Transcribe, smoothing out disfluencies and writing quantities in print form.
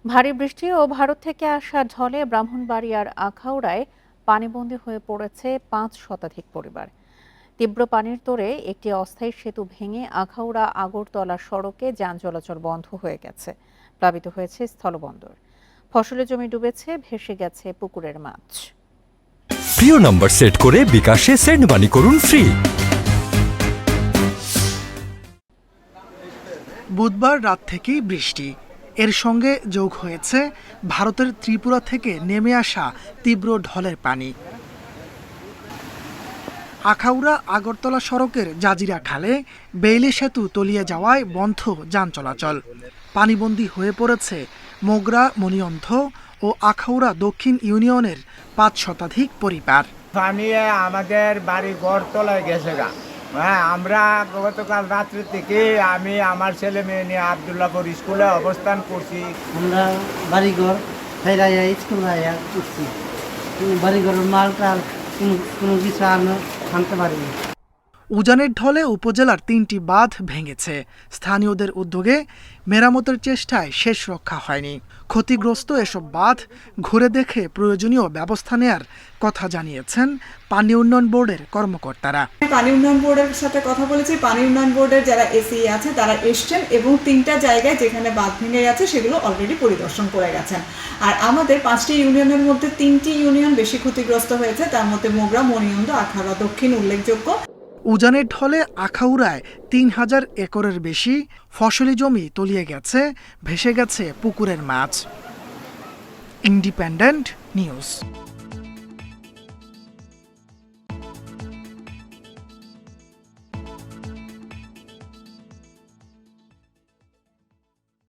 ভারী বৃষ্টি ও ভারত থেকে আসা ঢলে ব্রাহ্মণবাড়িয়ার আখাউড়ায় পানিবন্দী হয়ে পড়েছে ৫ শতাধিক পরিবার। তীব্র পানির তোড়ে একটি অস্থায়ী সেতু ভেঙে আখাউড়া আগরতলা সড়কে যান চলাচল বন্ধ হয়ে গেছে। প্লাবিত হয়েছে স্থলবন্দর। ফসলের জমি ডুবেছে, ভেসে গেছে পুকুরের মাছ। প্রিয় নম্বর সেট করে বিকাশে সেন্ড মানি করুন ফ্রি। বুধবার রাত থেকেই বৃষ্টি, এর সঙ্গে যোগ হয়েছে ভারতের ত্রিপুরা থেকে নেমে আসা তীব্র ঢলের পানি। আখাউড়া আগরতলা সড়কের জাজিরা খালে বেইলি সেতু তলিয়ে যাওয়ায় বন্ধ যান চলাচল। পানিবন্দী হয়ে পড়েছে মোগরা, মণিয়ন্থ ও আখাউড়া দক্ষিণ ইউনিয়নের ৫ শতাধিক পরিবার। পানি আমাদের বাড়ি ঘর তলায় গেছে গা। হ্যাঁ, আমরা গতকাল রাত্রি থেকে আমি আমার ছেলে মেয়ে নিয়ে আবদুল্লাপুর স্কুলে অবস্থান করছি। আমরা বাড়িঘর ফেরাইয়া স্কুল করছি, বাড়িঘরের মাল টাল কোনো কিছু আনতে পারিনি। উজানের ঢলে উপজেলার ৩টি বাঁধ ভেঙেছে। স্থানীয়দের উদ্যোগে মেরামতের চেষ্টায় শেষ রক্ষা হয়নি। ক্ষতিগ্রস্ত এসব বাঁধ ঘুরে দেখে প্রয়োজনীয় ব্যবস্থা নেয়ার কথা জানিয়েছেন পানি উন্নয়ন বোর্ডের কর্মকর্তারা। পানি উন্নয়ন বোর্ডের সাথে কথা বলেছি। পানি উন্নয়ন বোর্ডের যারা এসি আছে তারা এসছেন এবং ৩টা জায়গায় যেখানে বাঁধ ভেঙে গেছে সেগুলো অলরেডি পরিদর্শন করে গেছেন। আর আমাদের 5টি ইউনিয়নের মধ্যে 3টি ইউনিয়ন বেশি ক্ষতিগ্রস্ত হয়েছে, তার মধ্যে মোগরা, মণিয়ন্দ, আখাউড়া দক্ষিণ উল্লেখযোগ্য। উজানের ঢলে আখাউড়ায় ৩,০০০ একরের বেশি ফসলি জমি তলিয়ে গেছে, ভেসে গেছে পুকুরের মাছ। Independent news.